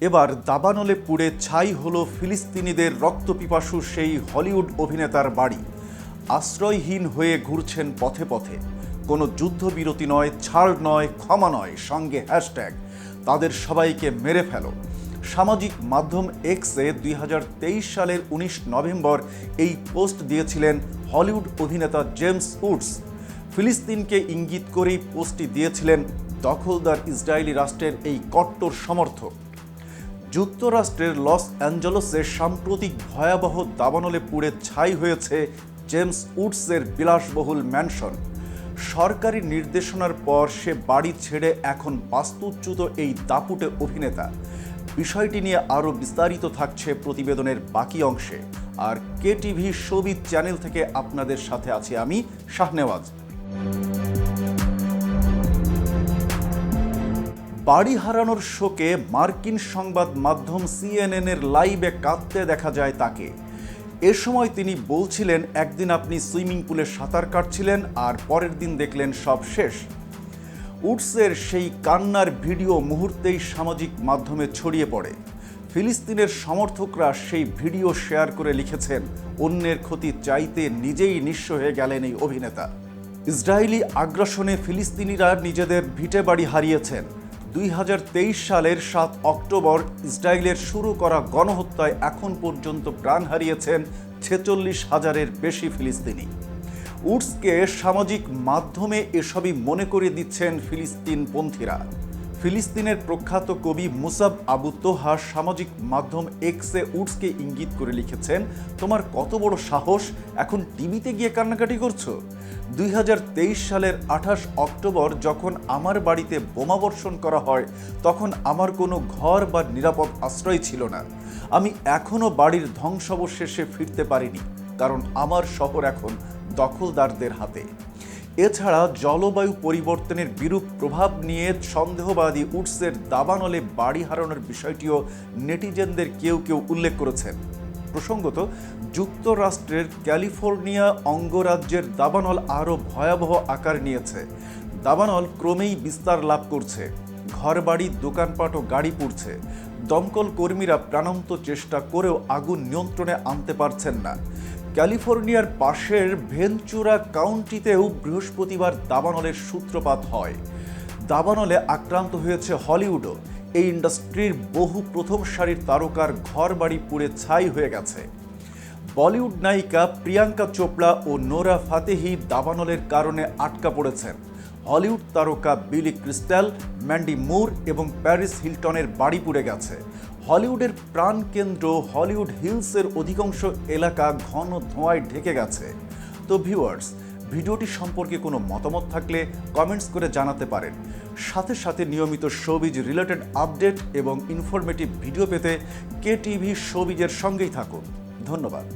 এবার দাবানলে পুড়ে ছাই হলো ফিলিস্তিনিদের রক্তপিপাসু সেই হলিউড অভিনেতার বাড়ি। আশ্রয়হীন হয়ে ঘুরছেন পথে পথে। কোনো যুদ্ধবিরতি নয়, ছাড় নয়, ক্ষমা নয়, সঙ্গে হ্যাশট্যাগ তাদের সবাইকে মেরে ফেলো। সামাজিক মাধ্যম এক্সে 2023 সালের 19 নভেম্বর এই পোস্ট দিয়েছিলেন হলিউড অভিনেতা জেমস উডস। ফিলিস্তিনকে ইঙ্গিত করেই পোস্টটি দিয়েছিলেন দখলদার ইসরায়েলি রাষ্ট্রের এই কট্টর সমর্থক। যুক্তরাষ্ট্রের লস অ্যাঞ্জেলসে সাম্প্রতিক ভয়াবহ দাবানলে পুড়ে ছাই হয়েছে জেমস উডসের বিলাসবহুল ম্যানশন। সরকারি নির্দেশনার পর সে বাড়ি ছেড়ে এখন বাস্তুচ্যুত এই দাপুটে অভিনেতা। বিষয়টি নিয়ে আরও বিস্তারিত থাকছে প্রতিবেদনের বাকি অংশে। আর কেটিভি শোবিজ চ্যানেল থেকে আপনাদের সাথে আছি আমি শাহনেওয়াজ। বাড়ি হারানোর শোকে মার্কিন সংবাদ মাধ্যম সিএনএনের লাইভে কাঁদতে দেখা যায় তাকে। এ সময় তিনি বলছিলেন, একদিন আপনি সুইমিং পুলে সাঁতার কাটছিলেন আর পরের দিন দেখলেন সব শেষ। উডসের সেই কান্নার ভিডিও মুহূর্তেই সামাজিক মাধ্যমে ছড়িয়ে পড়ে। ফিলিস্তিনের সমর্থকরা সেই ভিডিও শেয়ার করে লিখেছেন, অন্যের ক্ষতি চাইতে নিজেই নিঃস্ব হয়ে গেলেন এই অভিনেতা। ইসরায়েলি আগ্রাসনে ফিলিস্তিনিরা নিজেদের ভিটে বাড়ি হারিয়েছেন। 2023 সালের 7 অক্টোবর ইসরায়েলের শুরু করা গণহত্যায় এখন পর্যন্ত প্রাণ হারিয়েছেন 46,000-এর বেশি ফিলিস্তিনি। উডসকে সামাজিক মাধ্যমে এসবই মনে করিয়ে দিচ্ছেন ফিলিস্তিনপন্থীরা। ফিলিস্তিনের প্রখ্যাত কবি মুসাব আবু তোহা সামাজিক মাধ্যম এক্সে উডসকে ইঙ্গিত করে লিখেছেন, তোমার কত বড় সাহস, এখন টিভিতে গিয়ে কান্নাকাটি করছো। 2023 সালের 28 অক্টোবর যখন আমার বাড়িতে বোমাবর্ষণ করা হয়, তখন আমার কোনো ঘর বা নিরাপদ আশ্রয় ছিল না। আমি এখনও বাড়ির ধ্বংসাবশেষে ফিরতে পারিনি, কারণ আমার শহর এখন দখলদারদের হাতে। এছাড়া জলবায়ু পরিবর্তনের বিরূপ প্রভাব নিয়ে সন্দেহবাদী উডসের দাবানলে বাড়ি হারানোর বিষয়টিও নেটিজেনদের কেউ কেউ উল্লেখ করেছেন। প্রসঙ্গত, যুক্তরাষ্ট্রের ক্যালিফোর্নিয়া অঙ্গরাজ্যের দাবানল আরও ভয়াবহ আকার নিয়েছে। দাবানল ক্রমেই বিস্তার লাভ করছে। ঘরবাড়ি, দোকানপাট ও গাড়ি পুড়ছে। দমকল কর্মীরা প্রাণান্ত চেষ্টা করেও আগুন নিয়ন্ত্রণে আনতে পারছেন না। ক্যালিফোর্নিয়ার পাশের ভেনচুরা কাউন্টিতেও বৃহস্পতিবার দাবানলের সূত্রপাত হয়। দাবানলে আক্রান্ত হয়েছে হলিউডও। এই ইন্ডাস্ট্রির বহু প্রথম সারির তারকার ঘরবাড়ি পুড়ে ছাই হয়ে গেছে। বলিউড নায়িকা প্রিয়াঙ্কা চোপড়া ও নোরা ফাতেহি দাবানলের কারণে আটকা পড়েছেন। হলিউড তারকা বিলি ক্রিস্টাল, ম্যান্ডি মুর এবং প্যারিস হিলটনের বাড়ি পুড়ে গেছে। হলিউডের প্রাণকেন্দ্র হলিউড হিলসের অধিকাংশ এলাকা ঘন ধোঁয়ায় ঢেকে গেছে। তো ভিউয়ার্স, ভিডিওটি সম্পর্কে কোনো মতামত থাকলে কমেন্টস করে জানাতে পারেন। সাথে সাথে নিয়মিত শোবিজ রিলেটেড আপডেট এবং ইনফরমেটিভ ভিডিও পেতে কেটিভি শোবিজের সঙ্গেই থাকুন। ধন্যবাদ।